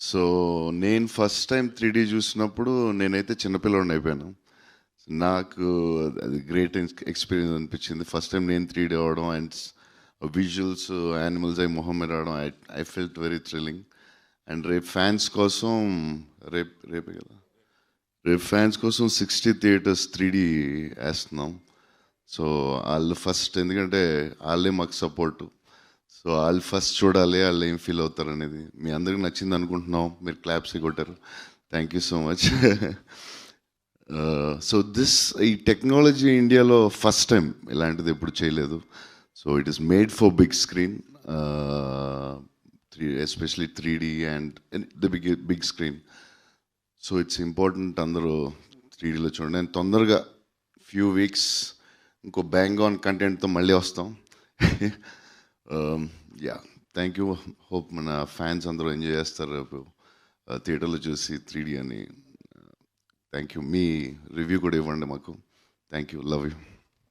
So నేను first time 3D చూసినప్పుడు నేనైతే చిన్నపిల్లోడిని అయిపోయాను. నాకు అది గ్రేట్ ఎక్స్పీరియన్స్ అనిపించింది. ఫస్ట్ టైం నేను 3D అవ్వడం అండ్ విజువల్స్ యానిమల్స్ అయి మొహం మీద రావడం I felt very thrilling. And రేపు ఫ్యాన్స్ కోసం రేపే కదా, రేపు ఫ్యాన్స్ కోసం 60 థియేటర్స్ 3D వేస్తున్నాం. సో వాళ్ళు ఫస్ట్, ఎందుకంటే వాళ్ళే మాకు సపోర్టు. సో వాళ్ళు ఫస్ట్ చూడాలి, వాళ్ళు ఏం ఫీల్ అవుతారు అనేది. మీ అందరికి నచ్చింది అనుకుంటున్నాం, మీరు క్లాప్స్ కొట్టారు, thank you so much. So ఈ టెక్నాలజీ ఇండియాలో ఫస్ట్ టైం ఇలాంటిది ఎప్పుడు చేయలేదు. So it is made for big screen, especially 3D and the big screen. So it's important అందరూ 3Dలో చూడండి. నేను తొందరగా ఫ్యూ వీక్స్ ఇంకో బ్యాంగ్ ఆన్ కంటెంట్తో మళ్ళీ వస్తాం. Yeah, thank you. హోప్ మన ఫ్యాన్స్ అందరూ ఎంజాయ్ చేస్తారు రేపు థియేటర్లో చూసి 3D అని. Thank you. మీ రివ్యూ కూడా ఇవ్వండి మాకు. Thank you, love you.